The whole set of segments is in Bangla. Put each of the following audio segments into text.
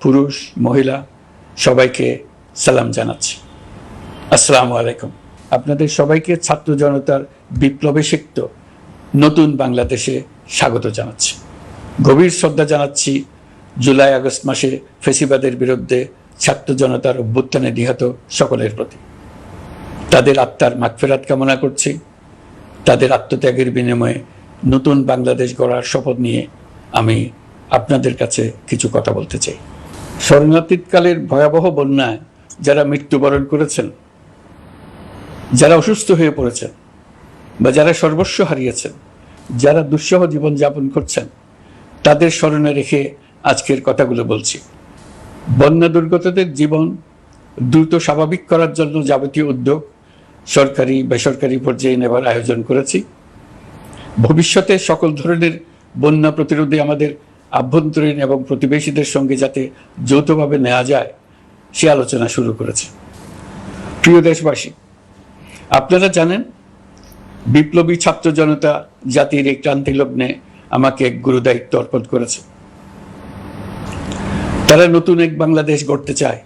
পুরুষ মহিলা সবাইকে সালাম জানাচ্ছি। আসসালামু আলাইকুম। আপনাদের সবাইকে ছাত্র জনতার বিপ্লবে সিক্ত নতুন বাংলাদেশে স্বাগত জানাচ্ছি। গভীর শ্রদ্ধা জানাচ্ছি জুলাই আগস্ট মাসে ফ্যাসিবাদের বিরুদ্ধে ছাত্র জনতার অভ্যুত্থানে নিহত সকলের প্রতি। তাদের আত্মার মাগফিরাত কামনা করছি। তাদের আত্মত্যাগের বিনিময়ে নতুন বাংলাদেশ গড়ার শপথ নিয়ে আমি আপনাদের কাছে কিছু কথা বলতে চাই। শরণার্থীকালের ভয়াবহ বন্যায় যারা মৃত্যুবরণ করেছেন, যারা অসুস্থ হয়ে পড়েছেন বা যারা সর্বস্ব হারিয়েছেন, যারা দুঃসহ জীবনযাপন করছেন, তাদের স্মরণে রেখে আজকের কথাগুলো বলছি। বন্যা দুর্গতদের জীবন দ্রুত স্বাভাবিক করার জন্য যাবতীয় উদ্যোগ সরকারি বেসরকারি পর্যায়ে নেবার আয়োজন করেছি। ভবিষ্যতে সকল ধরনের বন্যা প্রতিরোধে আমাদের আভ্যন্তরীণ এবং প্রতিবেশীদের সঙ্গে যাতে যৌথভাবে নেওয়া যায় সে আলোচনা শুরু করেছে। প্রিয় দেশবাসী, আপনারা জানেন বিপ্লবী ছাত্র জনতা জাতির এই ক্রান্তি লগ্নে আমাকে এক গুরুদায়িত্ব অর্পণ করেছে। তারা নতুন এক বাংলাদেশ গড়তে চায়।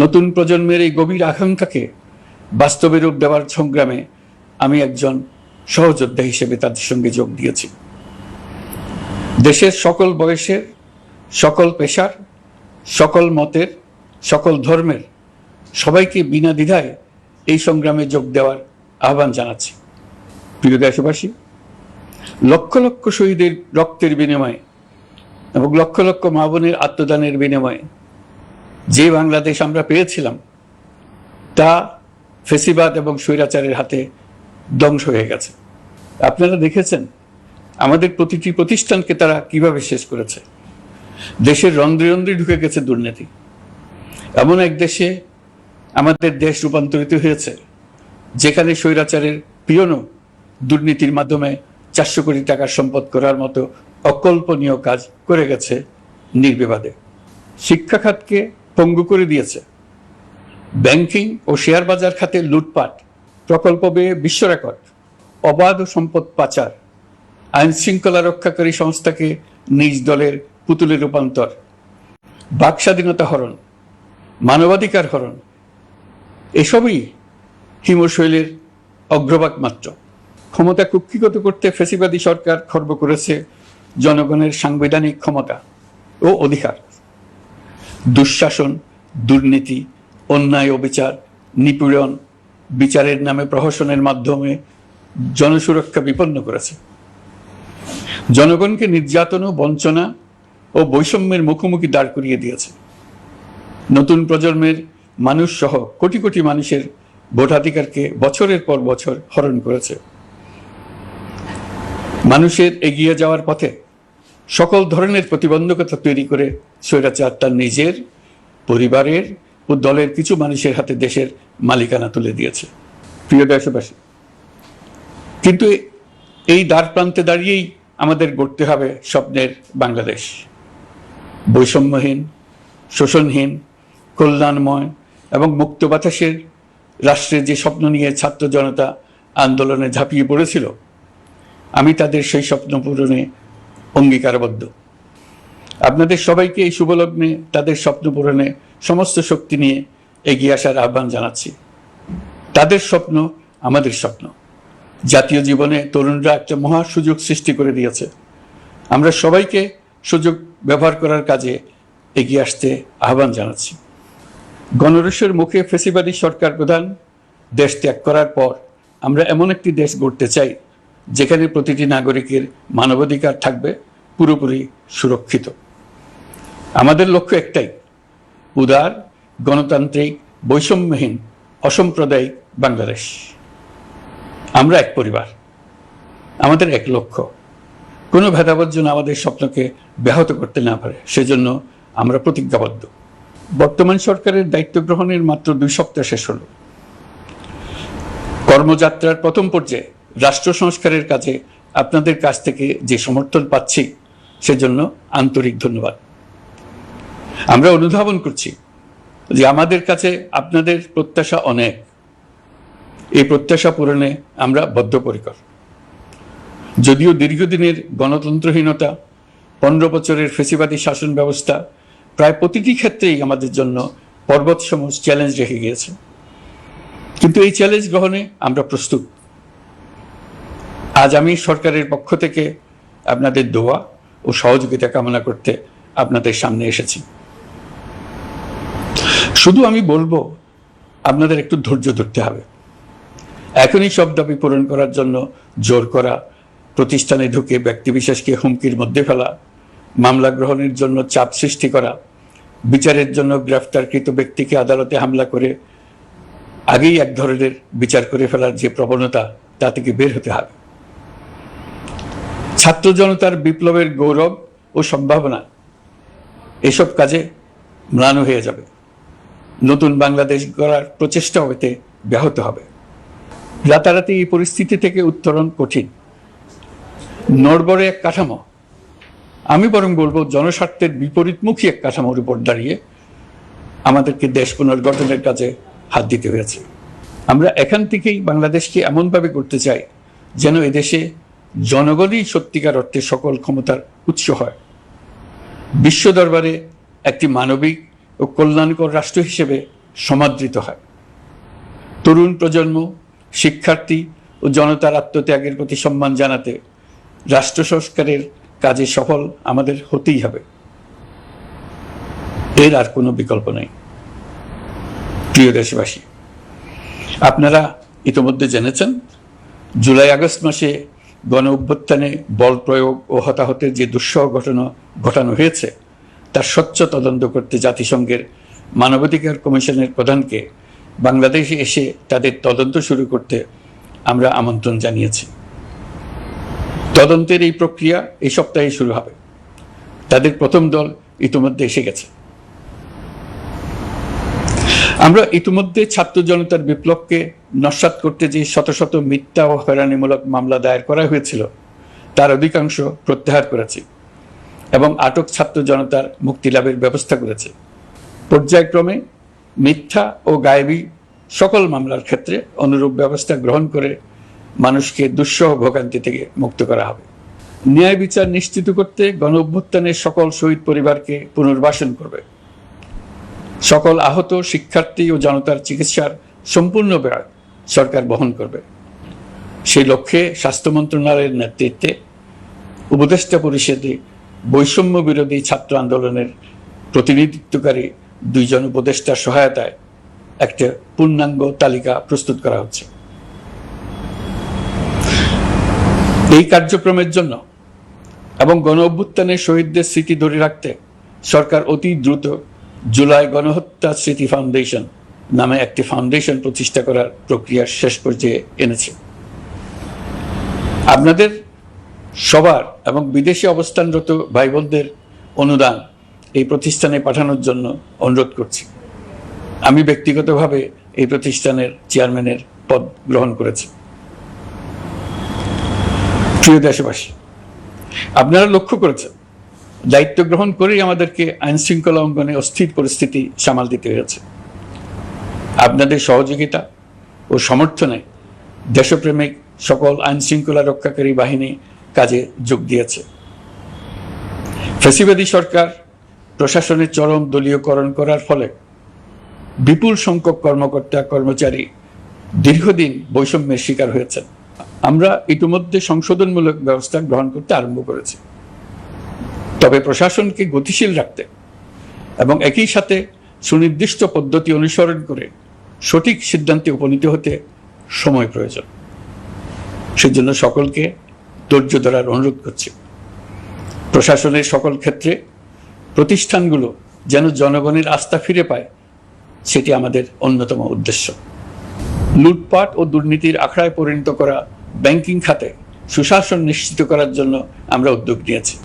নতুন প্রজন্মের এই গভীর আকাঙ্ক্ষাকে বাস্তবে রূপ দেওয়ার সংগ্রামে আমি একজন সহযোদ্ধা হিসেবে তাদের সঙ্গে যোগ দিয়েছি। দেশের সকল বয়সের, সকল পেশার, সকল মতের, সকল ধর্মের সবাইকে বিনা দ্বিধায় এই সংগ্রামে যোগ দেওয়ার আহ্বান জানাচ্ছি। প্রিয় দেশবাসী, লক্ষ লক্ষ শহীদের রক্তের বিনিময়ে এবং লক্ষ লক্ষ মা বোনের আত্মদানের বিনিময়ে যে বাংলাদেশ আমরা পেয়েছিলাম তা ফেসিবাদ এবং স্বৈরাচারের হাতে ধ্বংস হয়ে গেছে। আপনারা দেখেছেন আমাদের প্রতিটি প্রতিষ্ঠানকে তারা কিভাবে শেষ করেছে। দেশের রন্ধ্রে রন্ধ্রে ঢুকে গেছে দুর্নীতি। এমন এক দেশে আমাদের দেশ রূপান্তরিত হয়েছে যেখানে স্বৈরাচারের পিয়নও দুর্নীতির মাধ্যমে 400 কোটি টাকার সম্পদ করার মতো অকল্পনীয় কাজ করে গেছে নির্বিবাদে। শিক্ষা খাতকে পঙ্গু করে দিয়েছে। ব্যাংকিং ও শেয়ার বাজার খাতে লুটপাট, প্রকল্প ব্যয়ে বিশ্ব রেকর্ড, অবাধ সম্পদ পাচার, আইন শৃঙ্খলা রক্ষাকারী সংস্থাকে নিজ দলের পুতুলে রূপান্তর, বাক স্বাধীনতা হরণ, মানবাধিকার হরণ, এসবই হিমশৈলের অগ্রভাগ মাত্র। ক্ষমতা কুক্ষিগত করতে ফ্যাসিবাদী সরকার খর্ব করেছে জনগণের সাংবিধানিক ক্ষমতা ও অধিকার। দুঃশাসন, দুর্নীতি, অন্যায়, অবিচার, নিপীড়ন, বিচারের নামে প্রহসনের মাধ্যমে জনসুরক্ষা বিপন্ন করেছে। জনগণকে নির্যাতন, বঞ্চনা ও বৈষম্যের মুখোমুখি দাঁড় করিয়ে দিয়েছে। নতুন প্রজন্মের মানুষ সহ কোটি কোটি মানুষের ভোটাধিকারকে বছরের পর বছর হরণ করেছে। মানুষের এগিয়ে যাওয়ার পথে সকল ধরনের প্রতিবন্ধকতা তৈরি করে স্বৈরাচার তার নিজের, পরিবারের ও দলের কিছু মানুষের হাতে দেশের মালিকানা তুলে দিয়েছে। প্রিয় দেশবাসী, কিন্তু এই দ্বার প্রান্তে দাঁড়িয়েই আমাদের গড়তে হবে স্বপ্নের বাংলাদেশ। বৈষম্যহীন, শোষণহীন, কল্যাণময় এবং মুক্ত বাতাসের রাষ্ট্রের যে স্বপ্ন নিয়ে ছাত্র জনতা আন্দোলনে ঝাঁপিয়ে পড়েছিল, আমি তাদের সেই স্বপ্ন পূরণে অঙ্গীকারবদ্ধ। আপনাদের সবাইকে এই শুভলগ্নে তাদের স্বপ্ন পূরণে সমস্ত শক্তি নিয়ে এগিয়ে আসার আহ্বান জানাচ্ছি। তাদের স্বপ্ন আমাদের স্বপ্ন। জাতীয় জীবনে তরুণরা একটা মহা সুযোগ সৃষ্টি করে দিয়েছে। আমরা সবাইকে সুযোগ ব্যবহার করার কাজে এগিয়ে আসতে আহ্বান জানাচ্ছি। গণরোষের মুখে ফ্যাসিবাদী সরকার প্রধান দেশ ত্যাগ করার পর আমরা এমন একটি দেশ গড়তে চাই যেখানে প্রতিটি নাগরিকের মানবাধিকার থাকবে পুরোপুরি সুরক্ষিত। আমাদের লক্ষ্য একটাই, উদার, গণতান্ত্রিক, বৈষম্যহীন, অসাম্প্রদায়িক বাংলাদেশ। আমরা এক পরিবার, আমাদের এক লক্ষ্য। কোনো ভেদাভেদ যেন আমাদের স্বপ্নকে ব্যাহত করতে না পারে, সেজন্য আমরা প্রতিজ্ঞাবদ্ধ। বর্তমান সরকারের দায়িত্ব গ্রহণের মাত্র 2 সপ্তাহ শেষ হল। কর্মযাত্রার প্রথম পর্যায়ে রাষ্ট্র সংস্কারের কাজে আপনাদের কাছ থেকে যে সমর্থন পাচ্ছি সেজন্য আন্তরিক ধন্যবাদ। আমরা অনুধাবন করছি যে আমাদের কাছে আপনাদের প্রত্যাশা অনেক। এই প্রত্যাশা পূরণে আমরা বদ্ধপরিকর। যদিও দীর্ঘদিনের গণতন্ত্রহীনতা 15 বছরের ফেসিবাদী শাসন ব্যবস্থা প্রায় প্রতিটি ক্ষেত্রেই আমাদের জন্য পর্বতসম চ্যালেঞ্জ রেখে গিয়েছে, কিন্তু এই চ্যালেঞ্জ গ্রহণে আমরা প্রস্তুত। আজ আমি সরকারের পক্ষ থেকে আপনাদের দোয়া ও সহযোগিতা কামনা করতে আপনাদের সামনে এসেছি। শুধু আমি বলবো, আপনাদের একটু ধৈর্য ধরতে হবে। এখনই সব দাবি পূরণ করার জন্য জোর করা, প্রতিষ্ঠানে ঢুকে ব্যক্তিবিশেষকে হুমকির মধ্যে ফেলা, মামলা গ্রহণের জন্য চাপ সৃষ্টি করা, বিচারের জন্য গ্রেফতারকৃত ব্যক্তিকে আদালতে হামলা করে আগেই এক ধরনের বিচার করে ফেলার যে প্রবণতা, তা থেকে বের হতে হবে। ছাত্র জনতার বিপ্লবের গৌরব ও সম্ভাবনা এসব কাজে ম্লান হয়ে যাবে। নতুন বাংলাদেশ গড়ার প্রচেষ্টা এতে ব্যাহত হবে। রাতারাতি এই পরিস্থিতি থেকে উত্তরণ কঠিন। নড়বড়ে এক কাঠামো, আমি বরং বলবো জনস্বার্থের বিপরীতমুখী এক কাঠামোর উপর দাঁড়িয়ে আমাদেরকে দেশ পুনর্গঠনের কাজে হাত দিতে হয়েছে। আমরা এখান থেকেই বাংলাদেশকে এমনভাবে করতে চাই যেন এদেশে জনগণই সত্যিকার অর্থে সকল ক্ষমতার উৎস হয়, বিশ্ব দরবারে একটি মানবিক ও কল্যাণকর রাষ্ট্র হিসেবে সমাদৃত হয়। তরুণ প্রজন্ম, শিক্ষার্থী ও জনতার আত্মত্যাগের প্রতি সম্মান জানাতে রাষ্ট্র সংস্কারের কাজে সফল আমাদের হতেই হবে, এর আর কোনো বিকল্প নেই। প্রিয় দেশবাসী, আপনারা ইতিমধ্যে জেনেছেন জুলাই আগস্ট মাসে গণ অভ্যুত্থানে বল প্রয়োগ ও হতাহতের যে দুঃসহ ঘটনা ঘটানো হয়েছে তার স্বচ্ছ তদন্ত করতে জাতিসংঘের মানবাধিকার কমিশনের প্রধানকে বাংলাদেশে এসে তাদের তদন্ত শুরু করতে আমরা আমন্ত্রণ জানিয়েছি। তদন্তের এই প্রক্রিয়া এই সপ্তাহে শুরু হবে। তাদের প্রথম দল ইতিমধ্যে এসে গেছে। আমরা ইতিমধ্যে ছাত্র জনতার বিপ্লবকে নস্যাৎ করতে যে শত শত মিথ্যা ও হয়রানিমূলক মামলা দায়ের করা হয়েছিল তার অধিকাংশ প্রত্যাহার করেছি এবং আটক ছাত্র জনতার মুক্তি লাভের ব্যবস্থা করেছে। পর্যায়ক্রমে মিথ্যা ও গায়েবী সকল মামলার ক্ষেত্রে অনুরূপ ব্যবস্থা গ্রহণ করে মানুষকে দুঃসহ ভোগান্তি থেকে মুক্ত করা হবে। ন্যায় বিচার নিশ্চিত করতে গণ অভ্যুত্থানের সকল শহীদ পরিবারকে পুনর্বাসন করবে। সকল আহত শিক্ষার্থী ও জনতার চিকিৎসার সম্পূর্ণ ব্যয় সরকার বহন করবে। সেই লক্ষ্যে স্বাস্থ্য মন্ত্রণালয়ের নেতৃত্বে উপদেষ্টা পরিষদে বৈষম্য বিরোধী ছাত্র আন্দোলনের প্রতিনিধিত্বকারী 2 জন উপদেষ্টার সহায়তায় একটা পূর্ণাঙ্গ তালিকা প্রস্তুত করা হচ্ছে। এই কার্যক্রমের জন্য এবং গণ অভ্যুত্থানের শহীদদের স্মৃতি ধরে রাখতে সরকার অতি দ্রুত জুলাই গণহত্যা স্মৃতি ফাউন্ডেশন নামে একটি ফাউন্ডেশন প্রতিষ্ঠা করার প্রক্রিয়ার শেষ পর্যায়ে এনেছে। আপনাদের সবার এবং বিদেশে অবস্থানরত ভাই বোনদের অনুদান এই প্রতিষ্ঠানে পাঠানোর জন্য অনুরোধ করছি। আমি ব্যক্তিগতভাবে এই প্রতিষ্ঠানের চেয়ারম্যানের পদ গ্রহণ করেছি। প্রিয় দেশবাসী, আপনারা লক্ষ্য করেছেন দায়িত্ব গ্রহণ করেই আমাদেরকে আইন শৃঙ্খলা অঙ্গনে অস্থির পরিস্থিতি সামাল দিতে হয়েছে। আপনাদের সহযোগিতা ও সমর্থনে দেশপ্রেমিক সকল আইন শৃঙ্খলা রক্ষাকারী বাহিনী কাজে যোগ দিয়েছে। ফ্যাসিবাদী সরকার প্রশাসনের চরম দলীয়করণ করার ফলে বিপুল সংখ্যক কর্মকর্তা কর্মচারী দীর্ঘদিন বৈষম্যের শিকার হয়েছেন। আমরা ইতিমধ্যে সংশোধনমূলক ব্যবস্থা গ্রহণ করতে আরম্ভ করেছি, তবে প্রশাসনকে গতিশীল রাখতে এবং একই সাথে সুনির্দিষ্ট পদ্ধতি অনুসরণ করে সঠিক সিদ্ধান্তে উপনীত হতে সময় প্রয়োজন। সেজন্য সকলকে ধৈর্য ধরার অনুরোধ করছি। প্রশাসনের সকল ক্ষেত্রে প্রতিষ্ঠানগুলো যেন জনগণের আস্থা ফিরে পায়, সেটি আমাদের অন্যতম উদ্দেশ্য। লুটপাট ও দুর্নীতির আখড়ায় পরিণত করা ব্যাংকিং খাতে সুশাসন নিশ্চিত করার জন্য আমরা উদ্যোগ নিয়েছি।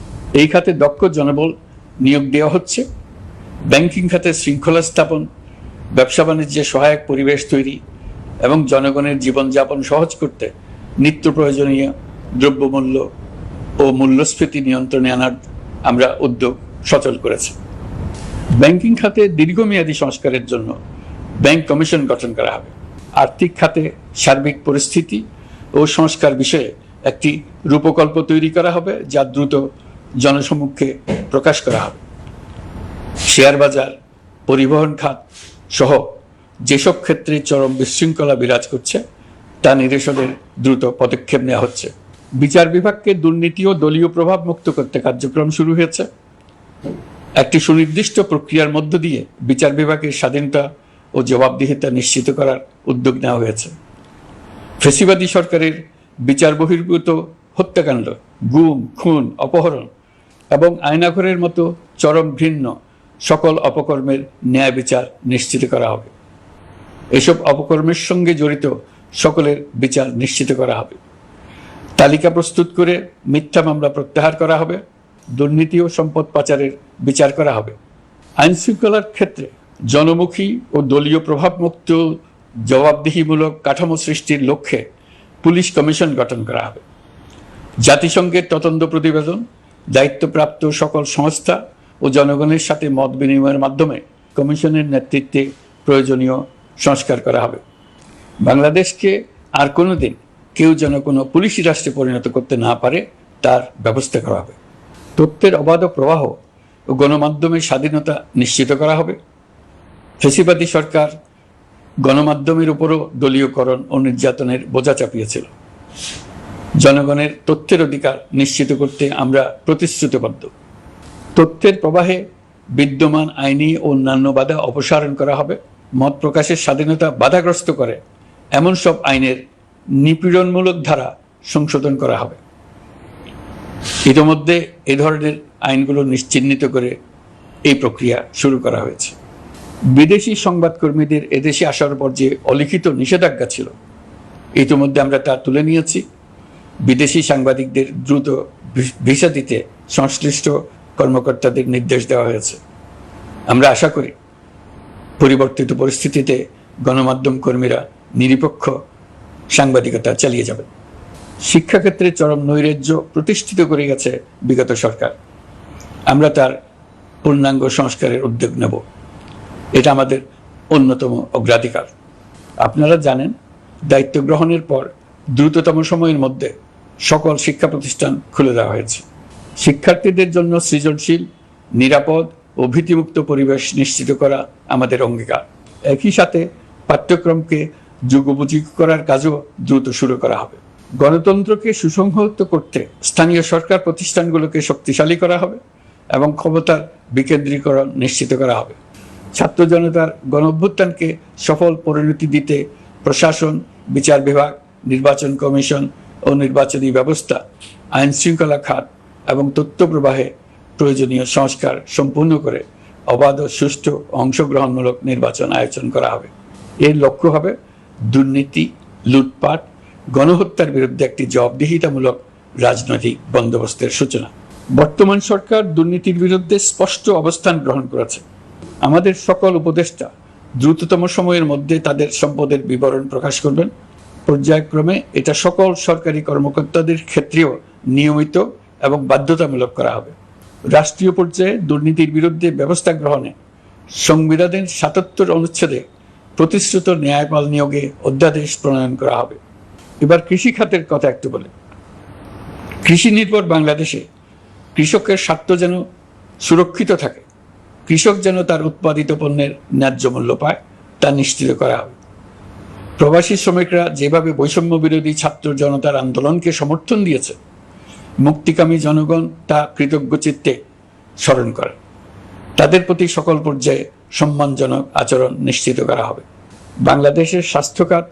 এই খাতে দক্ষ জনবল নিয়োগ দেওয়া হচ্ছে। ব্যাংকিং খাতে শৃঙ্খলা স্থাপন, ব্যবসা বাণিজ্যে সহায়ক পরিবেশ তৈরি এবং জনগণের জীবনযাপন সহজ করতে নিত্য প্রয়োজনীয় দ্রব্যমূল্য ও মূল্যস্ফীতি নিয়ন্ত্রণে আনার আমরা উদ্যোগ সচল করেছি। ব্যাংকিং খাতে দীর্ঘমেয়াদী সংস্কারের জন্য ব্যাংক কমিশন গঠন করা হবে। আর্থিক খাতে সার্বিক পরিস্থিতি ও সংস্কার বিষয়ে একটি রূপকল্প তৈরি করা হবে, যা দ্রুত জনসমক্ষে প্রকাশ করা হবে। শেয়ার বাজার, পরিবহন খাত সহ যেসব ক্ষেত্রে চরম বিশৃঙ্খলা বিরাজ করছে তা নিরসনের দ্রুত পদক্ষেপ নেওয়া হচ্ছে। বিচার বিভাগকে দুর্নীতি ও দলীয় প্রভাব মুক্ত করতে কার্যক্রম শুরু হয়েছে। একটি সুনির্দিষ্ট প্রক্রিয়ার মধ্য দিয়ে বিচার বিভাগের স্বাধীনতা ও জবাবদিহিতা নিশ্চিত করার উদ্যোগ নেওয়া হয়েছে। ফ্যাসিবাদী সরকারের বিচার বহির্ভূত হত্যাকাণ্ড, গুম, খুন, অপহরণ এবং আয়নাঘরের মতো চরম ঘৃণ্য সকল অপকর্মের ন্যায় বিচার নিশ্চিত করা হবে। এসব অপকর্মের সঙ্গে জড়িত সকলের বিচার নিশ্চিত করা হবে। তালিকা প্রস্তুত করে মিথ্যা মামলা প্রত্যাহার করা হবে। দুর্নীতি ও সম্পদ পাচারের বিচার করা হবে। আইন শৃঙ্খলার ক্ষেত্রে জনমুখী ও দলীয় প্রভাবমুক্ত জবাবদিহিমূলক কাঠামো সৃষ্টির লক্ষ্যে পুলিশ কমিশন গঠন করা হবে। জাতিসংঘের তদন্ত প্রতিবেদন, দায়িত্বপ্রাপ্ত সকল সংস্থা ও জনগণের সাথে মত বিনিময়ের মাধ্যমে কমিশনের নেতৃত্বে প্রয়োজনীয় সংস্কার করা হবে। বাংলাদেশকে আর কোনোদিন কেউ যেন কোনো পুলিশি রাষ্ট্রে পরিণত করতে না পারে তার ব্যবস্থা করা হবে। তথ্যের অবাধ প্রবাহ ও গণমাধ্যমের স্বাধীনতা নিশ্চিত করা হবে। ফ্যাসিবাদী সরকার গণমাধ্যমের উপরও দলীয়করণ ও নির্যাতনের বোঝা চাপিয়েছিল। জনগণের তথ্যের অধিকার নিশ্চিত করতে আমরা প্রতিশ্রুতিবদ্ধ। তথ্যের প্রবাহে বিদ্যমান আইনি ও অন্যান্য বাধা অপসারণ করা হবে। মত প্রকাশের স্বাধীনতা বাধাগ্রস্ত করে এমন সব আইনের নিপীড়নমূলক ধারা সংশোধন করা হবে। ইতিমধ্যে এ ধরনের আইনগুলো চিহ্নিত করে এই প্রক্রিয়া শুরু করা হয়েছে। বিদেশি সংবাদকর্মীদের এদেশে আসার পর যে অলিখিত নিষেধাজ্ঞা ছিল, ইতিমধ্যে আমরা তা তুলে নিয়েছি। বিদেশি সাংবাদিকদের দ্রুত ভিসা দিতে সংশ্লিষ্ট কর্মকর্তাদের নির্দেশ দেওয়া হয়েছে। আমরা আশা করি পরিবর্তিত পরিস্থিতিতে গণমাধ্যম কর্মীরা নিরপেক্ষ সাংবাদিকতা চালিয়ে যাবেন। শিক্ষাক্ষেত্রে চরম নৈরাজ্য প্রতিষ্ঠিত করে গেছে বিগত সরকার। আমরা তার পূর্ণাঙ্গ সংস্কারের উদ্যোগ নেব। এটা আমাদের অন্যতম অগ্রাধিকার। আপনারা জানেন, দায়িত্ব গ্রহণের পর দ্রুততম সময়ের মধ্যে সকল শিক্ষা প্রতিষ্ঠান খুলে দেওয়া হয়েছে। শিক্ষার্থীদের জন্য সৃজনশীল, নিরাপদ ও ভীতিমুক্ত পরিবেশ নিশ্চিত করা আমাদের অঙ্গীকার। একই সাথে পাঠ্যক্রমকে যুগোপযোগী করার কাজও দ্রুত শুরু করা হবে। গণতন্ত্রকে সুসংহত করতে স্থানীয় সরকার প্রতিষ্ঠানগুলোকে শক্তিশালী করা হবে এবং ক্ষমতার বিকেন্দ্রীকরণ নিশ্চিত করা হবে। ছাত্র জনতার গণঅভ্যুত্থানকে সফল পরিণতি দিতে প্রশাসন, বিচার বিভাগ, নির্বাচন কমিশন ও নির্বাচনী ব্যবস্থা, আইন শৃঙ্খলা খাত এবং তথ্য প্রবাহে প্রয়োজনীয় সংস্কার সম্পূর্ণ করে অবাধ ও সুষ্ঠু অংশগ্রহণমূলক নির্বাচন আয়োজন করা হবে। এর লক্ষ্য হবে দুর্নীতি, লুটপাট, গণহত্যার বিরুদ্ধে একটি জবাবদিহিতামূলক রাজনৈতিক বন্দোবস্তের সূচনা। বর্তমান সরকার দুর্নীতির বিরুদ্ধে স্পষ্ট অবস্থান গ্রহণ করেছে। আমাদের সকল উপদেষ্টা দ্রুততম সময়ের মধ্যে তাদের সম্পদের বিবরণ প্রকাশ করবেন। পর্যায়ক্রমে এটা সকল সরকারি কর্মকর্তাদের ক্ষেত্রেও নিয়মিত এবং বাধ্যতামূলক করা হবে। রাষ্ট্রীয় পর্যায়ে দুর্নীতির বিরুদ্ধে ব্যবস্থা গ্রহণে সংবিধানের ৭৭ অনুচ্ছেদে প্রতিশ্রুত ন্যায়পাল নিয়োগে অধ্যাদেশ প্রণয়ন করা হবে। এবার কৃষি খাতের কথা একটু বলে। কৃষি নির্ভর বাংলাদেশে কৃষকের স্বার্থ যেন সুরক্ষিত থাকে, কৃষক যেন তার উৎপাদিত পণ্যের ন্যায্য মূল্য পায়, তা নিশ্চিত করা হবে। প্রবাসী শ্রমিকরা যেভাবে বৈষম্য বিরোধী ছাত্র জনতার আন্দোলনকে সমর্থন দিয়েছে, মুক্তিকামী জনগণ তা কৃতজ্ঞ চিত্তে স্মরণ করে। তাদের প্রতি সকল পর্যায়ে সম্মানজনক আচরণ নিশ্চিত করা হবে। বাংলাদেশের স্বাস্থ্য খাত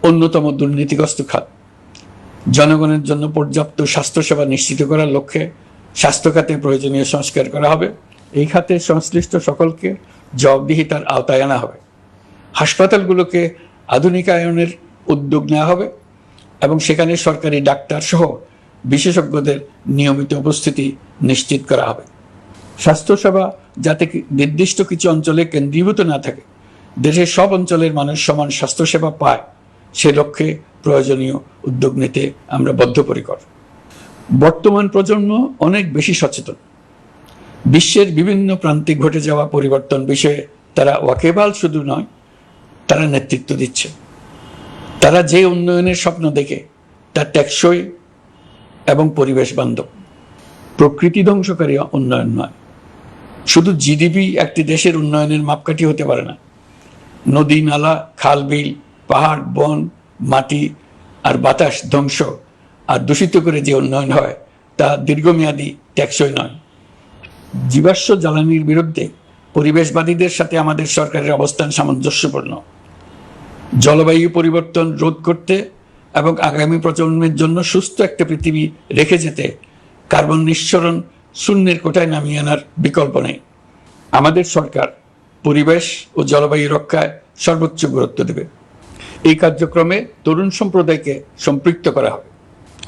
অন্যতম দুর্নীতিগ্রস্ত খাত। জনগণের জন্য পর্যাপ্ত স্বাস্থ্যসেবা নিশ্চিত করার লক্ষ্যে স্বাস্থ্য খাতে প্রয়োজনীয় সংস্কার করা হবে। এই খাতে সংশ্লিষ্ট সকলকে জবাবদিহিতার আওতায় আনা হবে। হাসপাতালগুলোকে আধুনিকায়নের উদ্যোগ নেওয়া হবে এবং সেখানে সরকারি ডাক্তার সহ বিশেষজ্ঞদের নিয়মিত উপস্থিতি নিশ্চিত করা হবে। স্বাস্থ্যসেবা যাতে নির্দিষ্ট কিছু অঞ্চলে কেন্দ্রীভূত না থাকে, দেশের সব অঞ্চলের মানুষ সমান স্বাস্থ্যসেবা পায়, সে লক্ষ্যে প্রয়োজনীয় উদ্যোগ নিতে আমরা বদ্ধপরিকর। বর্তমান প্রজন্ম অনেক বেশি সচেতন। বিশ্বের বিভিন্ন প্রান্তে ঘটে যাওয়া পরিবর্তন বিষয়ে তারা ওয়াকিবহাল শুধু নয়, তারা নেতৃত্ব দিচ্ছে। তারা যে উন্নয়নের স্বপ্ন দেখে তা টেকসই এবং পরিবেশ বান্ধব। প্রকৃতি ধ্বংসকারী উন্নয়ন নয়। শুধু জিডিপি একটি দেশের উন্নয়নের মাপকাঠি হতে পারে না। নদী, নালা, খাল, বিল, পাহাড়, বন, মাটি আর বাতাস ধ্বংস আর দূষিত করে যে উন্নয়ন হয় তা দীর্ঘমেয়াদী টেকসই নয়। জীবাশ্ম জ্বালানির বিরুদ্ধে পরিবেশবাদীদের সাথে আমাদের সরকারের অবস্থান সামঞ্জস্যপূর্ণ। জলবায়ু পরিবর্তন রোধ করতে এবং আগামী প্রজন্মের জন্য সুস্থ একটা পৃথিবী রেখে যেতে কার্বন নিঃসরণ শূন্যের কোঠায় নামিয়ে আনার বিকল্প নেই। আমাদের সরকার পরিবেশ ও জলবায়ু রক্ষায় সর্বোচ্চ গুরুত্ব দেবে। এই কার্যক্রমে তরুণ সম্প্রদায়কে সম্পৃক্ত করা হবে।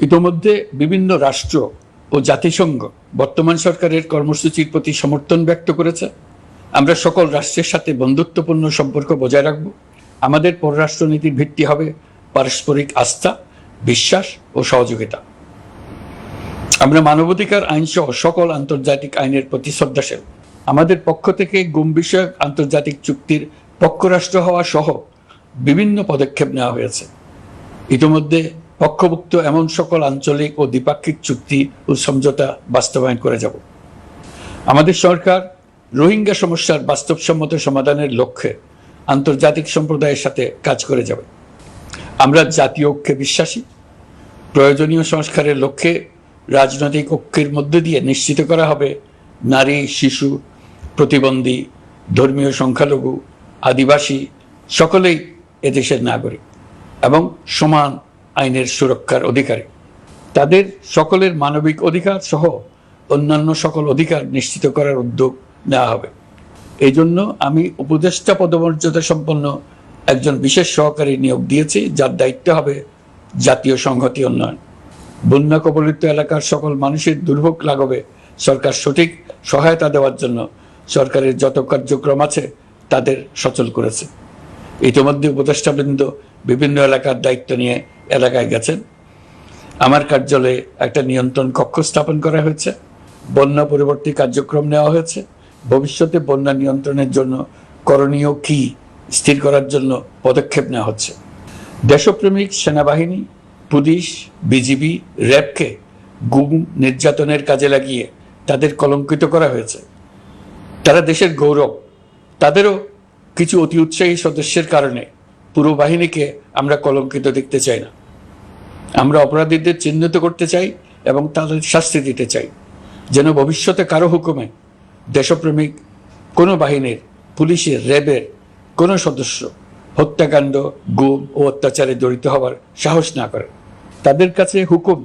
ইতোমধ্যে বিভিন্ন রাষ্ট্র ও জাতিসংঘ বর্তমান সরকারের কর্মসূচির প্রতি সমর্থন ব্যক্ত করেছে। আমরা সকল রাষ্ট্রের সাথে বন্ধুত্বপূর্ণ সম্পর্ক বজায় রাখব। আমাদের পররাষ্ট্রনীতির ভিত্তি হবে পারস্পরিক আস্থা, বিশ্বাস ও সহযোগিতা। আমরা মানবাধিকার আইন সহ সকল আন্তর্জাতিক আইনের প্রতি শ্রদ্ধাশীল। আমাদের পক্ষ থেকে গুম বিষয়ক আন্তর্জাতিক চুক্তির পক্ষরাষ্ট্র হওয়া সহ বিভিন্ন পদক্ষেপ নেওয়া হয়েছে। ইতিমধ্যে পক্ষভুক্ত এমন সকল আঞ্চলিক ও দ্বিপাক্ষিক চুক্তি ও সমঝোতা বাস্তবায়ন করে যাব। আমাদের সরকার রোহিঙ্গা সমস্যার বাস্তবসম্মত সমাধানের লক্ষ্যে আন্তর্জাতিক সম্প্রদায়ের সাথে কাজ করে যাবে। আমরা জাতীয় ঐক্যে বিশ্বাসী। প্রয়োজনীয় সংস্কারের লক্ষ্যে রাজনৈতিক ঐক্যের মধ্য দিয়ে নিশ্চিত করা হবে নারী, শিশু, প্রতিবন্ধী, ধর্মীয় সংখ্যালঘু, আদিবাসী সকলেই এদেশের নাগরিক এবং সমান আইনের সুরক্ষার অধিকারী। তাদের সকলের মানবিক অধিকার সহ অন্যান্য সকল অধিকার নিশ্চিত করার উদ্যোগ নেওয়া হবে। এই জন্য আমি উপদেষ্টা পদমর্যাদা সম্পন্ন একজন বিশেষ সহকারী নিয়োগ দিয়েছি, যার দায়িত্ব হবে জাতীয় সংহতি উন্নয়ন। বন্যা কবলিত এলাকার সকল মানুষের দুর্ভোগ লাঘবে সরকার সঠিক সহায়তা দেওয়ার জন্য সরকারের যত কার্যক্রম আছে তাদের সচল করেছে। ইতিমধ্যে উপদেষ্টাবৃন্দ বিভিন্ন এলাকার দায়িত্ব নিয়ে এলাকায় গেছেন। আমার কার্যালয়ে একটা নিয়ন্ত্রণ কক্ষ স্থাপন করা হয়েছে। বন্যা পরবর্তী কার্যক্রম নেওয়া হয়েছে। ভবিষ্যতে বন্যা নিয়ন্ত্রণের জন্য করণীয় কি স্থির করার জন্য পদক্ষেপ নেওয়া হচ্ছে। দেশপ্রেমিক সেনাবাহিনী, পুলিশ, বিজিবি, র্যাবকে গুম নির্যাতনের কাজে লাগিয়ে তাদের কলঙ্কিত করা হয়েছে। তারা দেশের গৌরব। তাদেরও কিছু অতি উৎসাহী সদস্যের কারণে পুরো বাহিনীকে আমরা কলঙ্কিত দেখতে চাই না। আমরা অপরাধীদের চিহ্নিত করতে চাই এবং তাদের শাস্তি দিতে চাই, যেন ভবিষ্যতে কারো হুকুমে দেশপ্রেমিক কোনো বাহিনীর, পুলিশের, র্যাবের কোনো সদস্য হত্যাকাণ্ড, গুম ও অত্যাচারে জড়িত হওয়ার সাহস না করে। তাদের কাছে হুকুম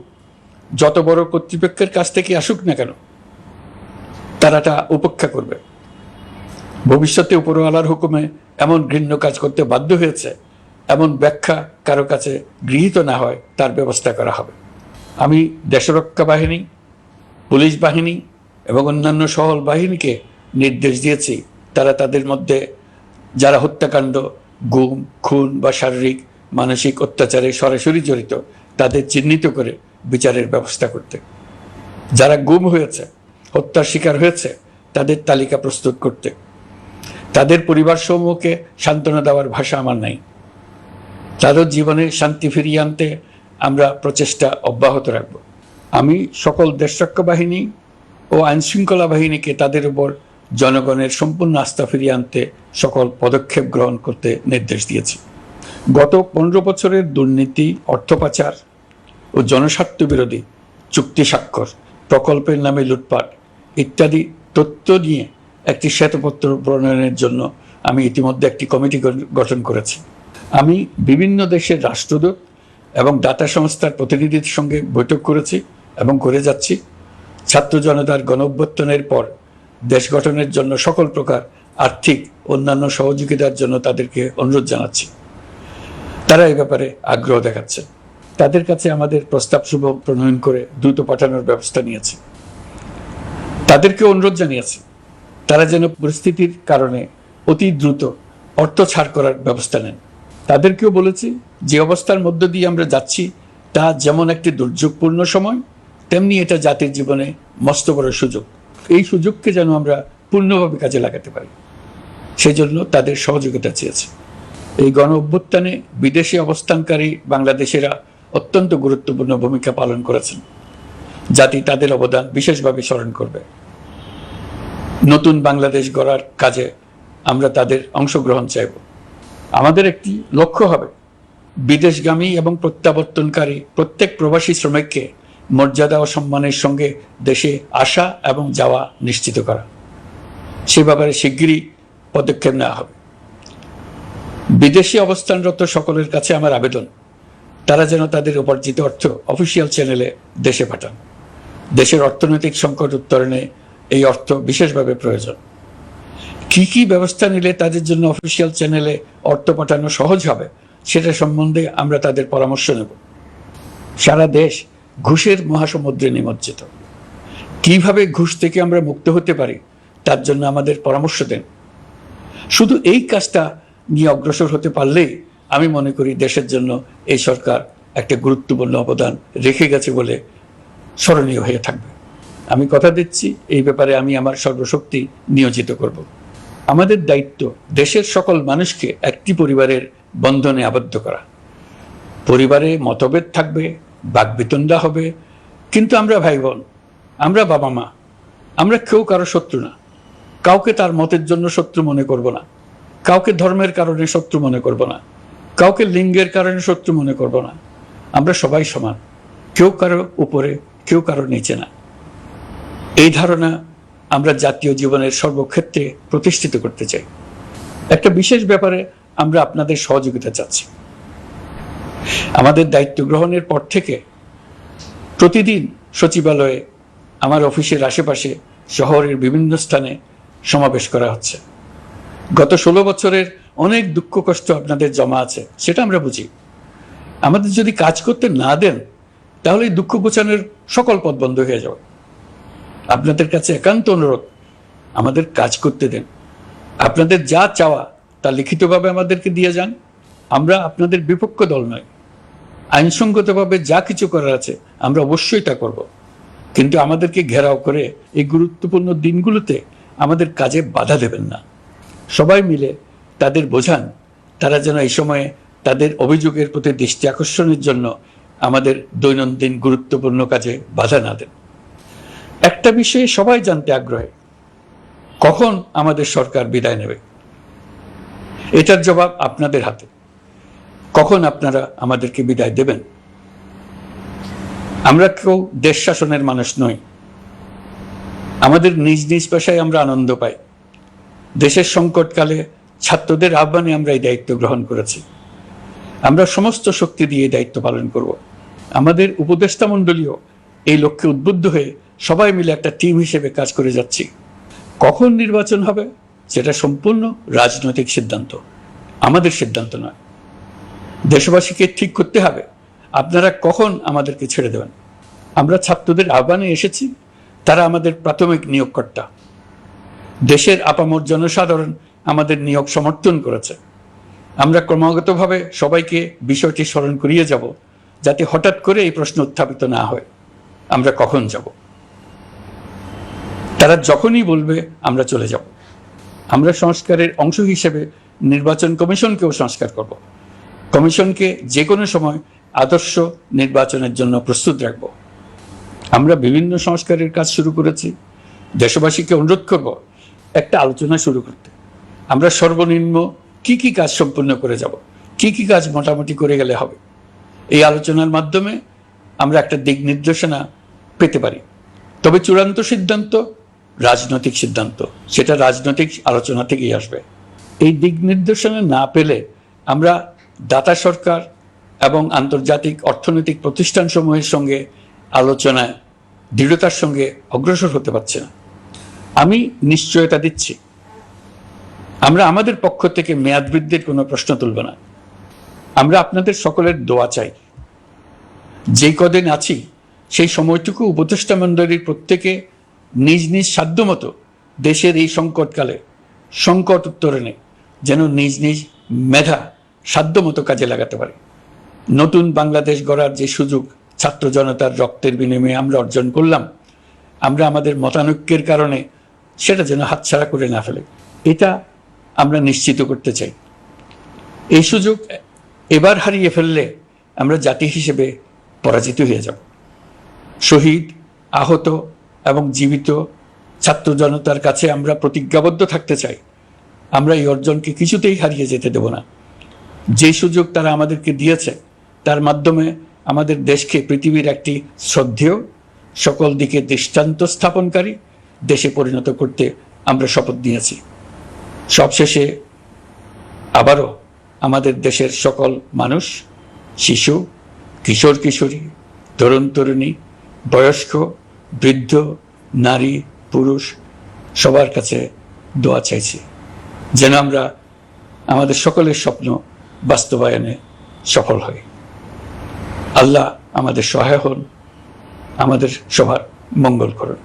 যত বড় কর্তৃপক্ষের কাছ থেকে আসুক না কেন, তারা তা উপেক্ষা করবে। ভবিষ্যতে উপরওয়ালার হুকুমে এমন ঘৃণ্য কাজ করতে বাধ্য হয়েছে এমন ব্যাখ্যা কারো কাছে গৃহীত না হয় তার ব্যবস্থা করা হবে। আমি দেশরক্ষা বাহিনী, পুলিশ বাহিনী এবং অন্যান্য সহল বাহিনীকে নির্দেশ দিয়েছি তারা তাদের মধ্যে যারা হত্যাকাণ্ড, গুম, খুন বা শারীরিক মানসিক অত্যাচারে সরাসরি জড়িত তাদের চিহ্নিত করে বিচারের ব্যবস্থা করতে। যারা গুম হয়েছে, হত্যার শিকার হয়েছে তাদের তালিকা প্রস্তুত করতে। তাদের পরিবার সমূহকে সান্ত্বনা দেওয়ার ভাষা আমার নাই। তাদের জীবনে শান্তি ফিরিয়ে আনতে আমরা প্রচেষ্টা অব্যাহত রাখব। আমি সকল দেশরক্ষা বাহিনী ও আইনশৃঙ্খলা বাহিনীকে তাদের উপর জনগণের সম্পূর্ণ আস্থা ফিরিয়ে আনতে সকল পদক্ষেপ গ্রহণ করতে নির্দেশ দিয়েছি। গত 15 বছরের দুর্নীতি, অর্থ পাচার ও জনস্বার্থ বিরোধী চুক্তি স্বাক্ষর, প্রকল্পের নামে লুটপাট ইত্যাদি তথ্য নিয়ে একটি শ্বেতপত্র প্রণয়নের জন্য আমি ইতিমধ্যে একটি কমিটি গঠন করেছি। আমি বিভিন্ন দেশের রাষ্ট্রদূত এবং দাতা সংস্থার প্রতিনিধিদের সঙ্গে বৈঠক করেছি এবং করে যাচ্ছি। ছাত্র জনতার গণঅভ্যুত্থানের পর দেশ গঠনের জন্য সকল প্রকার আর্থিক অন্যান্য সহযোগিতার জন্য তাদেরকে অনুরোধ জানাচ্ছি। তারা এই ব্যাপারে আগ্রহ দেখাচ্ছে। তাদের কাছে আমাদের প্রস্তাব শুভ প্রণয়ন করে দ্রুত পাঠানোর ব্যবস্থা নিয়েছি। তাদেরকে অনুরোধ জানিয়েছি তারা যেন পরিস্থিতির কারণে অতি দ্রুত অর্থ ছাড় করার ব্যবস্থা নেন। তাদেরকেও বলেছি যে অবস্থার মধ্য দিয়ে আমরা যাচ্ছি তা যেমন একটি দুর্যোগপূর্ণ সময়, তেমনি এটা জাতির জীবনে মস্ত বড় সুযোগ। এই সুযোগকে যেন আমরা পূর্ণভাবে কাজে লাগাতে পারি, সেই জন্য তাদের সহযোগিতা চেয়েছি। এই গণ অভ্যুত্থানে বিদেশে অবস্থানকারী বাংলাদেশিরা অত্যন্ত গুরুত্বপূর্ণ ভূমিকা পালন করেছেন। জাতি তাদের অবদান বিশেষভাবে স্মরণ করবে। নতুন বাংলাদেশ গড়ার কাজে আমরা তাদের অংশগ্রহণ চাইব। আমাদের একটি লক্ষ্য হবে বিদেশগামী এবং প্রত্যাবর্তনকারী প্রত্যেক প্রবাসী শ্রমিককে মর্যাদা ও সম্মানের সঙ্গে দেশে আসা এবং যাওয়া নিশ্চিত করা। সে ব্যাপারে শিগগিরই পদক্ষেপ নেওয়া হবে। বিদেশে অবস্থানরত সকলের কাছে আমার আবেদন, তারা যেন তাদের উপার্জিত অর্থ অফিসিয়াল চ্যানেলে দেশে পাঠান। দেশের অর্থনৈতিক সংকট উত্তরণে এই অর্থ বিশেষভাবে প্রয়োজন। কি কি ব্যবস্থা নিলে তাদের জন্য অফিসিয়াল চ্যানেলে অর্থ পাঠানো সহজ হবে সেটা সম্বন্ধে আমরা তাদের পরামর্শ নেব। সারা দেশ ঘুষের মহাসমুদ্রে নিমজ্জিত। কিভাবে ঘুষ থেকে আমরা মুক্ত হতে পারি তার জন্য আমাদের পরামর্শ দেন। শুধু এই কাজটা নিয়ে অগ্রসর হতে পারলেই আমি মনে করি দেশের জন্য এই সরকার একটা গুরুত্বপূর্ণ অবদান রেখে গেছে বলে স্মরণীয় হয়ে থাকবে। আমি কথা দিচ্ছি, এই ব্যাপারে আমি আমার সর্বশক্তি নিয়োজিত করব। আমাদের দায়িত্ব দেশের সকল মানুষকে একটি পরিবারের বন্ধনে আবদ্ধ করা। পরিবারে মতভেদ থাকবে, বাকবিতণ্ডা হবে, কিন্তু আমরা ভাই বোন, আমরা বাবা মা, আমরা কেউ কারো শত্রু না। কাউকে তার মতের জন্য শত্রু মনে করব না, কাউকে ধর্মের কারণে শত্রু মনে করব না, কাউকে লিঙ্গের কারণে শত্রু মনে করব না। আমরা সবাই সমান, কেউ কারো উপরে, কেউ কারো নিচে না। এই ধারণা আমরা জাতীয় জীবনের সর্বক্ষেত্রে প্রতিষ্ঠিত করতে চাই। একটা বিশেষ ব্যাপারে আমরা আপনাদের সহযোগিতা চাচ্ছি। আমাদের দায়িত্ব গ্রহণের পর থেকে প্রতিদিন সচিবালয়ে, আমার অফিসের আশেপাশে, শহরের বিভিন্ন স্থানে সমাবেশ করা হচ্ছে। গত 16 বছরের অনেক দুঃখ কষ্ট আপনাদের জমা আছে, সেটা আমরা বুঝি। আমাদের যদি কাজ করতে না দেন তাহলে এই দুঃখ ঘোচানোর সকল পথ বন্ধ হয়ে যাবে। আপনাদের কাছে একান্ত অনুরোধ, আমাদের কাজ করতে দেন। আপনাদের যা চাওয়া তা লিখিতভাবে আমাদেরকে দিয়ে যান। আমরা আপনাদের বিপক্ষ দল নয়। আইনসঙ্গতভাবে যা কিছু করার আছে আমরা অবশ্যই তা করব, কিন্তু আমাদেরকে ঘেরাও করে এই গুরুত্বপূর্ণ দিনগুলোতে আমাদের কাজে বাধা দেবেন না। সবাই মিলে তাদের বোঝান, তারা যেন এই সময়ে তাদের অভিযোগের প্রতি দৃষ্টি আকর্ষণের জন্য আমাদের দৈনন্দিন গুরুত্বপূর্ণ কাজে বাধা না দেন। একটা বিষয়ে সবাই জানতে আগ্রহী, কখন আমাদের সরকার বিদায় নেবে। এটার জবাব আপনাদের হাতে। কখন আপনারা আমাদেরকে বিদায় দেবেন? আমরা কেউ দেশ শাসনের মানুষ নই। আমাদের নিজ নিজ পেশায় আমরা আনন্দ পাই। দেশের সংকটকালে ছাত্রদের আহ্বানে আমরা এই দায়িত্ব গ্রহণ করেছি। আমরা সমস্ত শক্তি দিয়ে দায়িত্ব পালন করব। আমাদের উপদেষ্টা মণ্ডলীও এই লক্ষ্যে উদ্বুদ্ধ হয়ে সবাই মিলে একটা টিম হিসেবে কাজ করে যাচ্ছি। কখন নির্বাচন হবে সেটা সম্পূর্ণ রাজনৈতিক সিদ্ধান্ত, আমাদের সিদ্ধান্ত নয়। দেশবাসীকে ঠিক করতে হবে আপনারা কখন আমাদেরকে ছেড়ে দেবেন। আমরা ছাত্রদের আহ্বানে এসেছি, তারা আমাদের প্রাথমিক নিয়োগকর্তা। দেশের আপামর জনসাধারণ আমাদের নিয়োগ সমর্থন করেছে। আমরা ক্রমাগতভাবে সবাইকে বিষয়টি স্মরণ করিয়ে যাব, যাতে হঠাৎ করে এই প্রশ্ন উত্থাপিত না হয় আমরা কখন যাব। তারা যখনই বলবে আমরা চলে যাব। আমরা সংস্কারের অংশ হিসেবে নির্বাচন কমিশনকেও সংস্কার করব। কমিশনকে যে কোনো সময় আদর্শ নির্বাচনের জন্য প্রস্তুত রাখব। আমরা বিভিন্ন সংস্কারের কাজ শুরু করেছি। দেশবাসীকে অনুরোধ করব একটা আলোচনা শুরু করতে। আমরা সর্বনিম্ন কি কি কাজ সম্পূর্ণ করে যাব, কি কি কাজ মোটামুটি করে গেলে হবে। এই আলোচনার মাধ্যমে আমরা একটা দিক নির্দেশনা পেতে পারি। তবে চূড়ান্ত সিদ্ধান্ত রাজনৈতিক সিদ্ধান্ত, সেটা রাজনৈতিক আলোচনা থেকেই আসবে। এই দিক নির্দেশনা না পেলে আমরা দাতা সরকার এবং আন্তর্জাতিক অর্থনৈতিক প্রতিষ্ঠানসমূহের সঙ্গে আলোচনায় দৃঢ়তার সঙ্গে অগ্রসর হতে পারছি না। আমি নিশ্চয়তা দিচ্ছি, আমরা আমাদের পক্ষ থেকে মেয়াদ বৃদ্ধির কোনো প্রশ্ন তুলব না। আমরা আপনাদের সকলের দোয়া চাই। যেই কদিন আছি সেই সময়টুকু উপদেষ্টা মণ্ডলীর প্রত্যেকে নিজ নিজ সাধ্যমতো দেশের এই সংকটকালে সংকট উত্তরণে যেন নিজ নিজ মেধা সাধ্যমতো কাজে লাগাতে পারে। নতুন বাংলাদেশ গড়ার যে সুযোগ ছাত্র জনতার রক্তের বিনিময়ে আমরা অর্জন করলাম, আমরা আমাদের মতানৈক্যের কারণে সেটা যেন হাতছাড়া করে না ফেলে, এটা আমরা নিশ্চিত করতে চাই। এই সুযোগ এবার হারিয়ে ফেললে আমরা জাতি হিসেবে পরাজিত হয়ে যাব। শহীদ, আহত এবং জীবিত ছাত্র জনতার কাছে আমরা প্রতিজ্ঞাবদ্ধ থাকতে চাই, আমরা এই অর্জনকে কিছুতেই হারিয়ে যেতে দেব না। যে সুযোগ তারা আমাদেরকে দিয়েছে তার মাধ্যমে আমাদের দেশকে পৃথিবীর একটি শ্রদ্ধেয়, সকল দিকে দৃষ্টান্ত স্থাপনকারী দেশে পরিণত করতে আমরা শপথ নিয়েছি। সবশেষে আবারও আমাদের দেশের সকল মানুষ, শিশু, কিশোর কিশোরী, তরুণ তরুণী, বয়স্ক, বৃদ্ধ, নারী, পুরুষ সবার কাছে দোয়া চাইছি যেন আমরা আমাদের সকলের স্বপ্ন বাস্তবায়নে সফল হই। আল্লাহ আমাদের সহায় হন, আমাদের সবার মঙ্গল করুন।